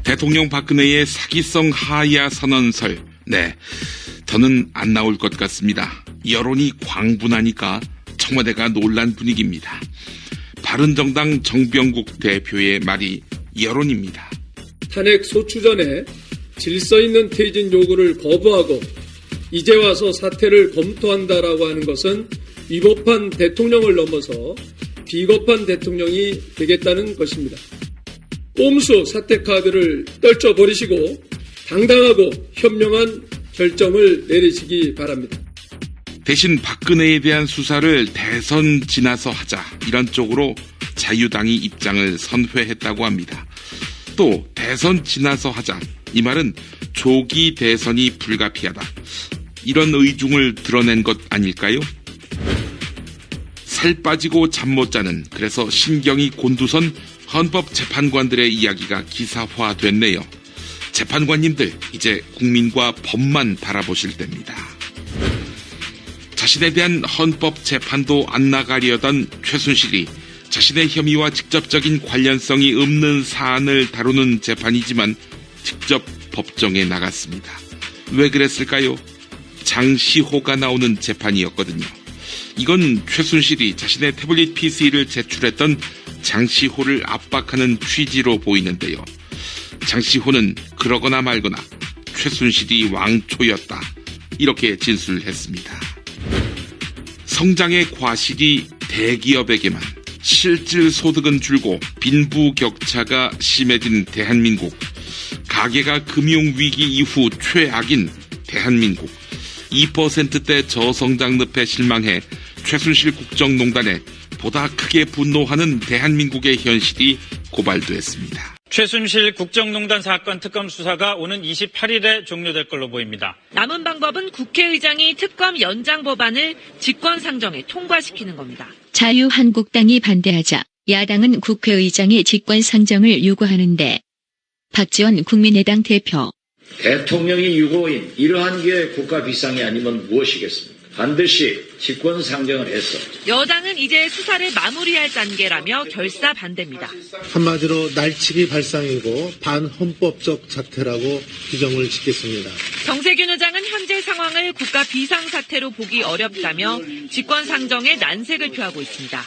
대통령 박근혜의 사기성 하야 선언설. 네, 더는 안 나올 것 같습니다. 여론이 광분하니까 청와대가 놀란 분위기입니다. 바른정당 정병국 대표의 말이 여론입니다. 탄핵 소추 전에 질서 있는 퇴진 요구를 거부하고 이제 와서 사퇴를 검토한다라고 하는 것은 위법한 대통령을 넘어서 비겁한 대통령이 되겠다는 것입니다. 꼼수 사퇴 카드를 떨쳐버리시고 당당하고 현명한 결정을 내리시기 바랍니다. 대신 박근혜에 대한 수사를 대선 지나서 하자, 이런 쪽으로 자유당이 입장을 선회했다고 합니다. 또 대선 지나서 하자, 이 말은 조기 대선이 불가피하다, 이런 의중을 드러낸 것 아닐까요? 살 빠지고 잠 못 자는, 그래서 신경이 곤두선 헌법재판관들의 이야기가 기사화됐네요. 재판관님들, 이제 국민과 법만 바라보실 때입니다. 자신에 대한 헌법재판도 안 나가려던 최순실이 자신의 혐의와 직접적인 관련성이 없는 사안을 다루는 재판이지만 직접 법정에 나갔습니다. 왜 그랬을까요? 장시호가 나오는 재판이었거든요. 이건 최순실이 자신의 태블릿 PC를 제출했던 장시호를 압박하는 취지로 보이는데요. 장시호는 그러거나 말거나 최순실이 왕초였다, 이렇게 진술했습니다. 성장의 과실이 대기업에게만, 실질 소득은 줄고 빈부격차가 심해진 대한민국, 가계가 금융위기 이후 최악인 대한민국, 2%대 저성장 늪에 실망해 최순실 국정농단에 보다 크게 분노하는 대한민국의 현실이 고발됐습니다. 최순실 국정농단 사건 특검 수사가 오는 28일에 종료될 걸로 보입니다. 남은 방법은 국회의장이 특검 연장 법안을 직권상정에 통과시키는 겁니다. 자유한국당이 반대하자 야당은 국회의장의 직권상정을 요구하는데, 박지원 국민의당 대표. 대통령이 유고인 이러한 게 국가 비상이 아니면 무엇이겠습니까? 반드시 직권상정을 해서. 여당은 이제 수사를 마무리할 단계라며 결사 반대입니다. 한마디로 날치기 발상이고 반헌법적 자태라고 규정을 짓겠습니다. 정세균 의장은 현재 상황을 국가 비상사태로 보기 어렵다며 직권상정에 난색을 표하고 있습니다.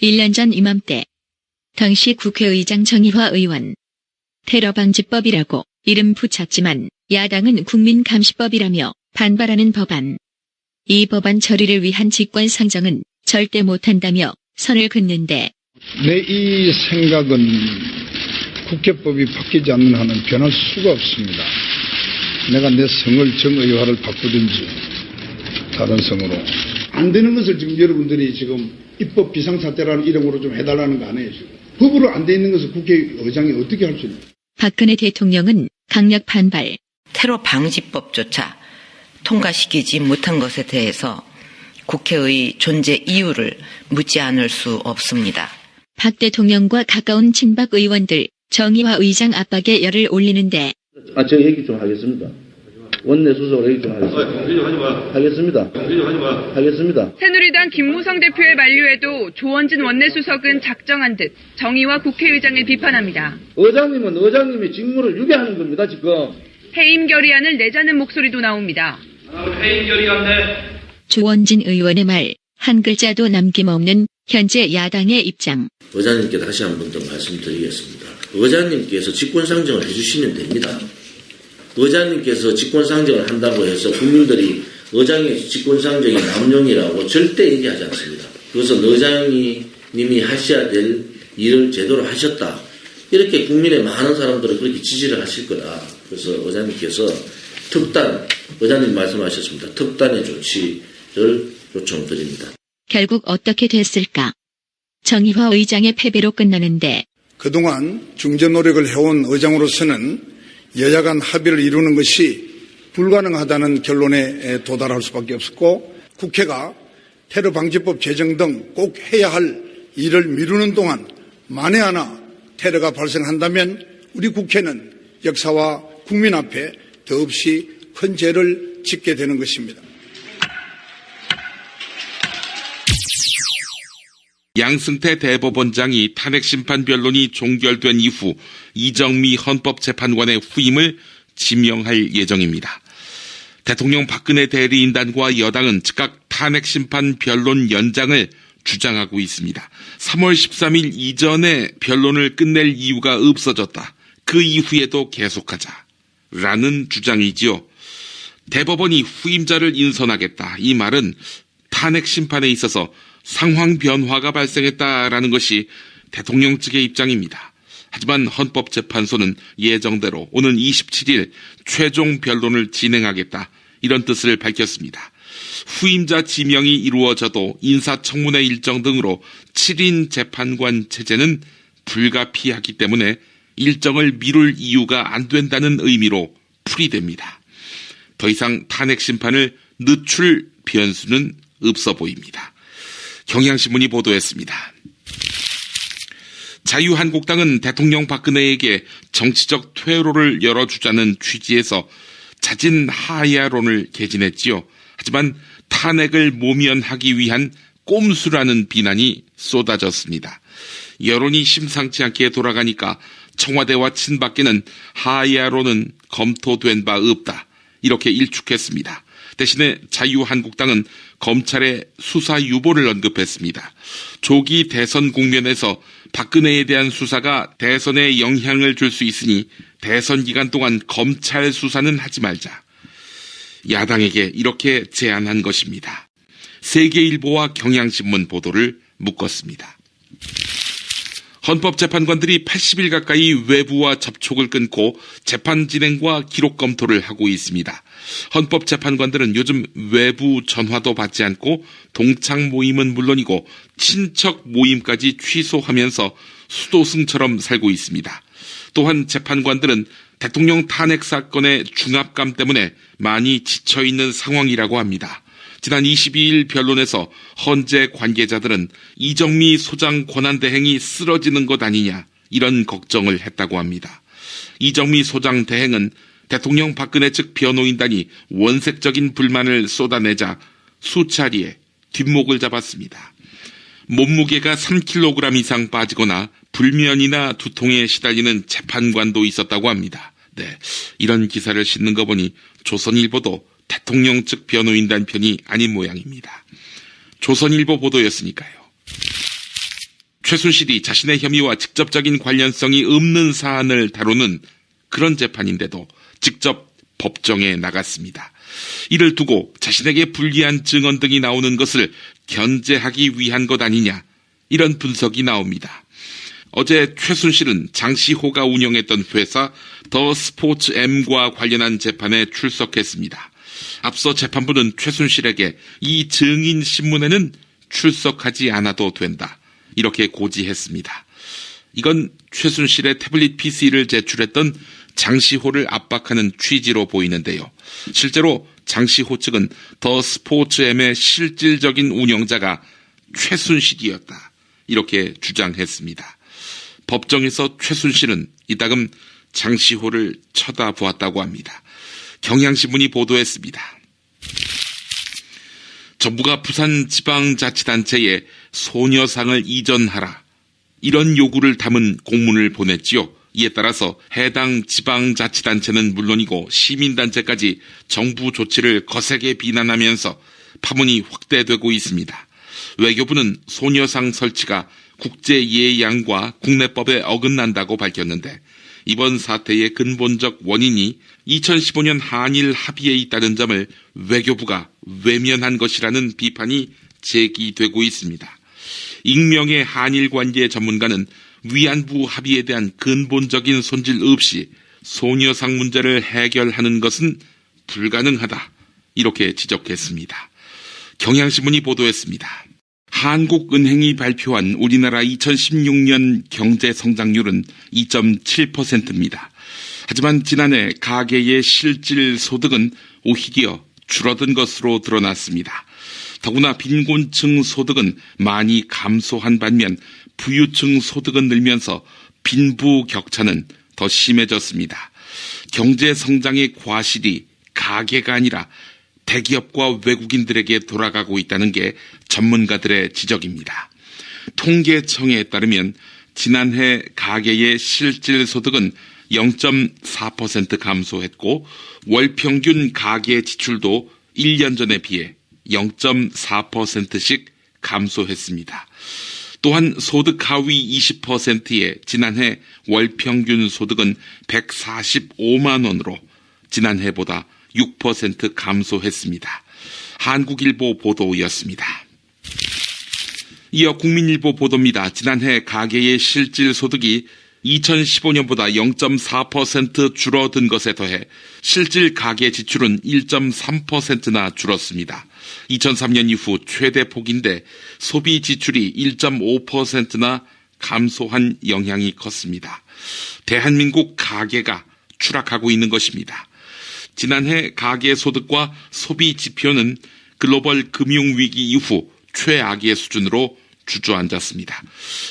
1년 전 이맘때 당시 국회의장 정의화 의원, 테러방지법이라고 이름 붙였지만 야당은 국민감시법이라며 반발하는 법안. 이 법안 처리를 위한 직권상정은 절대 못한다며 선을 긋는데, 내 이 생각은 국회법이 바뀌지 않는 한은 변할 수가 없습니다. 내가 내 성을 정의화를 바꾸든지 다른 성으로. 안 되는 것을 지금 여러분들이 지금 입법 비상사태라는 이름으로 좀 해달라는 거 아니에요, 지금. 법으로 안 돼 있는 것을 국회의장이 어떻게 할 수 있나요? 박근혜 대통령은 강력 반발. 테러 방지법조차 통과시키지 못한 것에 대해서 국회의 존재 이유를 묻지 않을 수 없습니다. 박 대통령과 가까운 친박 의원들 정의화 의장 압박에 열을 올리는데, 저 얘기 좀 하겠습니다. 원내수석으로 얘기 좀 하겠습니다. 하겠습니다. 새누리당 김무성 대표의 만류에도 조원진 원내수석은 작정한 듯 정의와 국회의장을 비판합니다. 의장님은 의장님의 직무를 유배하는 겁니다, 지금. 해임 결의안을 내자는 목소리도 나옵니다. 해임 결의안에 조원진 의원의 말 한 글자도 남김없는 현재 야당의 입장. 의장님께 다시 한 번 더 말씀드리겠습니다. 의장님께서 직권상정을 해주시면 됩니다. 의장님께서 직권상정을 한다고 해서 국민들이 의장의 직권상정이 남용이라고 절대 얘기하지 않습니다. 그것은 의장님이 하셔야 될 일을 제대로 하셨다, 이렇게 국민의 많은 사람들은 그렇게 지지를 하실 거다. 그래서 의장님께서 특단, 의장님 말씀하셨습니다. 특단의 조치를 요청드립니다. 결국 어떻게 됐을까? 정의화 의장의 패배로 끝나는데, 그동안 중재 노력을 해온 의장으로서는 여야 간 합의를 이루는 것이 불가능하다는 결론에 도달할 수밖에 없었고, 국회가 테러방지법 제정 등 꼭 해야 할 일을 미루는 동안 만에 하나 테러가 발생한다면 우리 국회는 역사와 국민 앞에 더없이 큰 죄를 짓게 되는 것입니다. 양승태 대법원장이 탄핵심판 변론이 종결된 이후 이정미 헌법재판관의 후임을 지명할 예정입니다. 대통령 박근혜 대리인단과 여당은 즉각 탄핵심판 변론 연장을 주장하고 있습니다. 3월 13일 이전에 변론을 끝낼 이유가 없어졌다. 그 이후에도 계속하자라는 주장이지요. 대법원이 후임자를 인선하겠다. 이 말은 탄핵 심판에 있어서 상황 변화가 발생했다라는 것이 대통령 측의 입장입니다. 하지만 헌법재판소는 예정대로 오는 27일 최종 변론을 진행하겠다. 이런 뜻을 밝혔습니다. 후임자 지명이 이루어져도 인사청문회 일정 등으로 7인 재판관 체제는 불가피하기 때문에 일정을 미룰 이유가 안 된다는 의미로 풀이됩니다. 더 이상 탄핵 심판을 늦출 변수는 없어 보입니다. 경향신문이 보도했습니다. 자유한국당은 대통령 박근혜에게 정치적 퇴로를 열어주자는 취지에서 자진 하야론을 개진했지요. 하지만 탄핵을 모면하기 위한 꼼수라는 비난이 쏟아졌습니다. 여론이 심상치 않게 돌아가니까 청와대와 친박계는 하야론은 검토된 바 없다. 이렇게 일축했습니다. 대신에 자유한국당은 검찰의 수사 유보를 언급했습니다. 조기 대선 국면에서 박근혜에 대한 수사가 대선에 영향을 줄 수 있으니 대선 기간 동안 검찰 수사는 하지 말자. 야당에게 이렇게 제안한 것입니다. 세계일보와 경향신문 보도를 묶었습니다. 헌법재판관들이 80일 가까이 외부와 접촉을 끊고 재판 진행과 기록 검토를 하고 있습니다. 헌법재판관들은 요즘 외부 전화도 받지 않고 동창 모임은 물론이고 친척 모임까지 취소하면서 수도승처럼 살고 있습니다. 또한 재판관들은 대통령 탄핵 사건의 중압감 때문에 많이 지쳐있는 상황이라고 합니다. 지난 22일 변론에서 헌재 관계자들은 이정미 소장 권한대행이 쓰러지는 것 아니냐 이런 걱정을 했다고 합니다. 이정미 소장 대행은 대통령 박근혜 측 변호인단이 원색적인 불만을 쏟아내자 수차례에 뒷목을 잡았습니다. 몸무게가 3kg 이상 빠지거나 불면이나 두통에 시달리는 재판관도 있었다고 합니다. 네, 이런 기사를 싣는 거 보니 조선일보도 대통령 측 변호인단 편이 아닌 모양입니다. 조선일보 보도였으니까요. 최순실이 자신의 혐의와 직접적인 관련성이 없는 사안을 다루는 그런 재판인데도 직접 법정에 나갔습니다. 이를 두고 자신에게 불리한 증언 등이 나오는 것을 견제하기 위한 것 아니냐 이런 분석이 나옵니다. 어제 최순실은 장시호가 운영했던 회사 더 스포츠M과 관련한 재판에 출석했습니다. 앞서 재판부는 최순실에게 이 증인 신문에는 출석하지 않아도 된다. 이렇게 고지했습니다. 이건 최순실의 태블릿 PC를 제출했던 장시호를 압박하는 취지로 보이는데요. 실제로 장시호 측은 더 스포츠M의 실질적인 운영자가 최순실이었다. 이렇게 주장했습니다. 법정에서 최순실은 이따금 장시호를 쳐다보았다고 합니다. 경향신문이 보도했습니다. 정부가 부산지방자치단체에 소녀상을 이전하라 이런 요구를 담은 공문을 보냈지요. 이에 따라서 해당 지방자치단체는 물론이고 시민단체까지 정부 조치를 거세게 비난하면서 파문이 확대되고 있습니다. 외교부는 소녀상 설치가 국제예양과 국내법에 어긋난다고 밝혔는데 이번 사태의 근본적 원인이 2015년 한일 합의에 있다는 점을 외교부가 외면한 것이라는 비판이 제기되고 있습니다. 익명의 한일 관계 전문가는 위안부 합의에 대한 근본적인 손질 없이 소녀상 문제를 해결하는 것은 불가능하다. 이렇게 지적했습니다. 경향신문이 보도했습니다. 한국은행이 발표한 우리나라 2016년 경제 성장률은 2.7%입니다. 하지만 지난해 가계의 실질 소득은 오히려 줄어든 것으로 드러났습니다. 더구나 빈곤층 소득은 많이 감소한 반면 부유층 소득은 늘면서 빈부 격차는 더 심해졌습니다. 경제 성장의 과실이 가계가 아니라 대기업과 외국인들에게 돌아가고 있다는 게 전문가들의 지적입니다. 통계청에 따르면 지난해 가계의 실질 소득은 0.4% 감소했고 월 평균 가계 지출도 1년 전에 비해 0.4%씩 감소했습니다. 또한 소득 하위 20%의 지난해 월 평균 소득은 145만 원으로 지난해보다 6% 감소했습니다. 한국일보 보도였습니다. 이어 국민일보 보도입니다. 지난해 가계의 실질 소득이 2015년보다 0.4% 줄어든 것에 더해 실질 가계 지출은 1.3%나 줄었습니다. 2003년 이후 최대폭인데 소비 지출이 1.5%나 감소한 영향이 컸습니다. 대한민국 가계가 추락하고 있는 것입니다. 지난해 가계 소득과 소비 지표는 글로벌 금융위기 이후 최악의 수준으로 주저앉았습니다.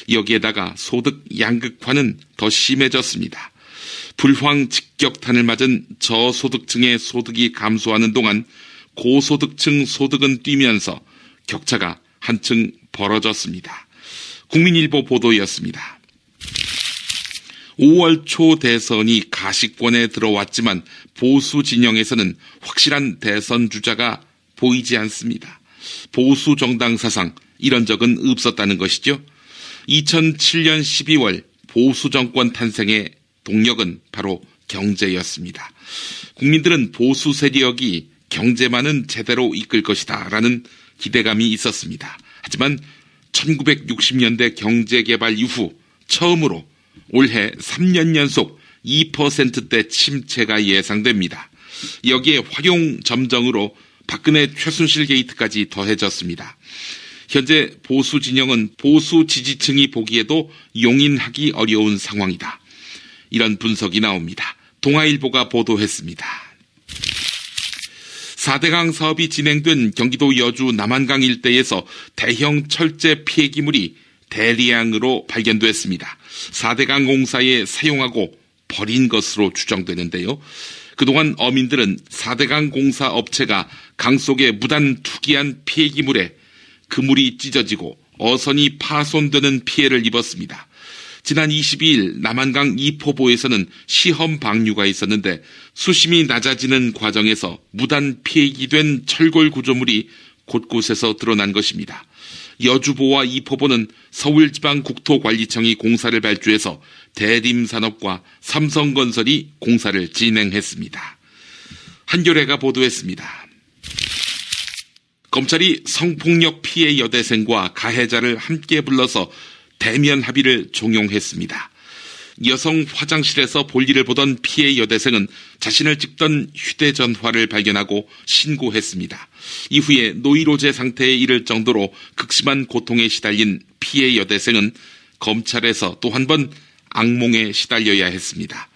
여기에다가 소득 양극화는 더 심해졌습니다. 불황 직격탄을 맞은 저소득층의 소득이 감소하는 동안 고소득층 소득은 뛰면서 격차가 한층 벌어졌습니다. 국민일보 보도였습니다. 5월 초 대선이 가시권에 들어왔지만 보수 진영에서는 확실한 대선 주자가 보이지 않습니다. 보수 정당 사상 이런 적은 없었다는 것이죠. 2007년 12월 보수 정권 탄생의 동력은 바로 경제였습니다. 국민들은 보수 세력이 경제만은 제대로 이끌 것이다 라는 기대감이 있었습니다. 하지만 1960년대 경제개발 이후 처음으로 올해 3년 연속 2%대 침체가 예상됩니다. 여기에 활용 점정으로 박근혜 최순실 게이트까지 더해졌습니다. 현재 보수 진영은 보수 지지층이 보기에도 용인하기 어려운 상황이다. 이런 분석이 나옵니다. 동아일보가 보도했습니다. 4대강 사업이 진행된 경기도 여주 남한강 일대에서 대형 철제 폐기물이 대량으로 발견됐습니다. 4대강 공사에 사용하고 버린 것으로 추정되는데요. 그동안 어민들은 4대강 공사 업체가 강 속에 무단 투기한 폐기물에 그물이 찢어지고 어선이 파손되는 피해를 입었습니다. 지난 22일 남한강 이포보에서는 시험 방류가 있었는데 수심이 낮아지는 과정에서 무단 폐기된 철골 구조물이 곳곳에서 드러난 것입니다. 여주보와 이포보는 서울지방국토관리청이 공사를 발주해서 대림산업과 삼성건설이 공사를 진행했습니다. 한겨레가 보도했습니다. 검찰이 성폭력 피해 여대생과 가해자를 함께 불러서 대면 합의를 종용했습니다. 여성 화장실에서 볼일을 보던 피해 여대생은 자신을 찍던 휴대전화를 발견하고 신고했습니다. 이후에 노이로제 상태에 이를 정도로 극심한 고통에 시달린 피해 여대생은 검찰에서 또 한 번 악몽에 시달려야 했습니다.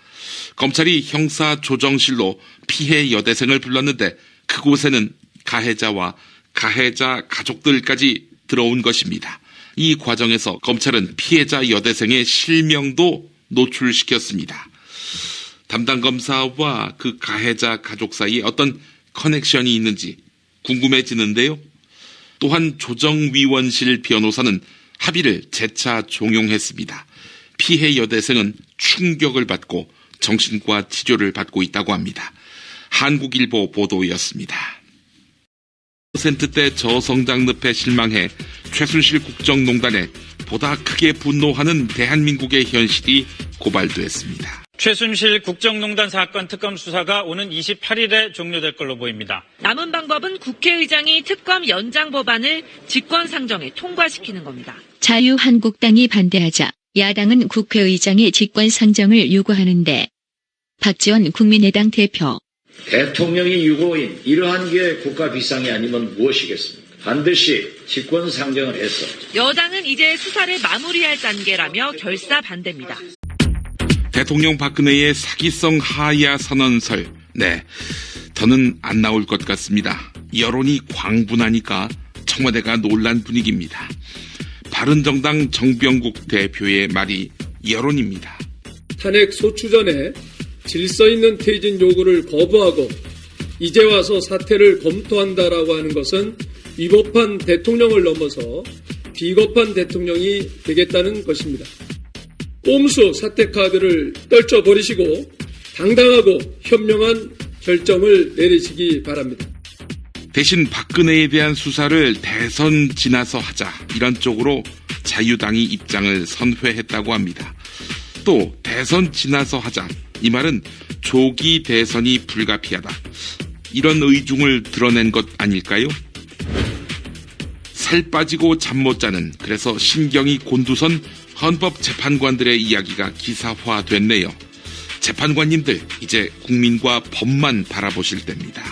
검찰이 형사조정실로 피해 여대생을 불렀는데 그곳에는 가해자와 가해자 가족들까지 들어온 것입니다. 이 과정에서 검찰은 피해자 여대생의 실명도 노출시켰습니다. 담당 검사와 그 가해자 가족 사이에 어떤 커넥션이 있는지 궁금해지는데요. 또한 조정위원실 변호사는 합의를 재차 종용했습니다. 피해 여대생은 충격을 받고 정신과 치료를 받고 있다고 합니다. 한국일보 보도였습니다. 10%대 저성장 늪에 실망해 최순실 국정농단에 보다 크게 분노하는 대한민국의 현실이 고발됐습니다. 최순실 국정농단 사건 특검 수사가 오는 28일에 종료될 걸로 보입니다. 남은 방법은 국회의장이 특검 연장 법안을 직권상정에 통과시키는 겁니다. 자유한국당이 반대하자 야당은 국회의장의 직권상정을 요구하는데 박지원 국민의당 대표. 대통령이 유고인 이러한 게 국가 비상이 아니면 무엇이겠습니까? 반드시 직권상정을 해서. 여당은 이제 수사를 마무리할 단계라며 결사 반대입니다. 대통령 박근혜의 사기성 하야 선언설. 네, 더는 안 나올 것 같습니다. 여론이 광분하니까 청와대가 놀란 분위기입니다. 바른정당 정병국 대표의 말이 여론입니다. 탄핵 소추 전에 질서 있는 퇴진 요구를 거부하고 이제 와서 사퇴를 검토한다라고 하는 것은 위법한 대통령을 넘어서 비겁한 대통령이 되겠다는 것입니다. 꼼수 사퇴 카드를 떨쳐버리시고 당당하고 현명한 결정을 내리시기 바랍니다. 대신 박근혜에 대한 수사를 대선 지나서 하자 이런 쪽으로 자유당이 입장을 선회했다고 합니다. 또 대선 지나서 하자 이 말은 조기 대선이 불가피하다 이런 의중을 드러낸 것 아닐까요? 살 빠지고 잠 못 자는 그래서 신경이 곤두선 헌법재판관들의 이야기가 기사화됐네요. 재판관님들 이제 국민과 법만 바라보실 때입니다.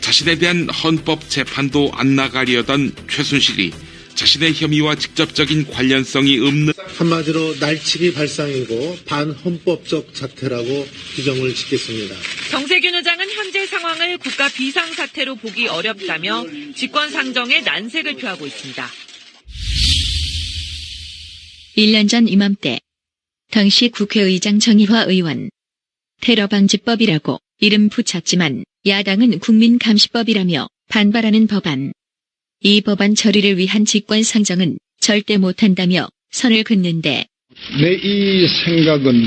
자신에 대한 헌법재판도 안 나가려던 최순실이 자신의 혐의와 직접적인 관련성이 없는 한마디로 날치기 발상이고 반헌법적 자태라고 규정을 짓겠습니다. 정세균 의장은 현재 상황을 국가 비상사태로 보기 어렵다며 직권 상정에 난색을 표하고 있습니다. 1년 전 이맘때 당시 국회의장 정의화 의원 테러방지법이라고 이름 붙였지만 야당은 국민감시법이라며 반발하는 법안. 이 법안 처리를 위한 직권상정은 절대 못한다며 선을 긋는데 내 이 생각은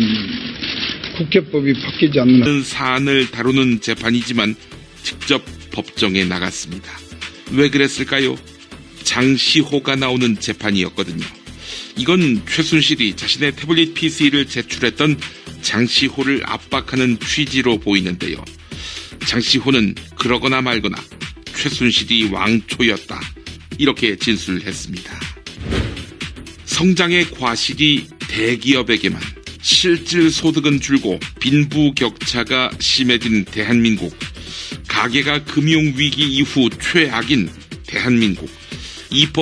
국회법이 바뀌지 않는 사안을 다루는 재판이지만 직접 법정에 나갔습니다. 왜 그랬을까요? 장시호가 나오는 재판이었거든요. 이건 최순실이 자신의 태블릿 PC를 제출했던 장시호를 압박하는 취지로 보이는데요. 장시호는 그러거나 말거나 최순실이 왕초였다. 이렇게 진술했습니다. 성장의 과실이 대기업에게만 실질 소득은 줄고 빈부격차가 심해진 대한민국. 가계가 금융위기 이후 최악인 대한민국. 2%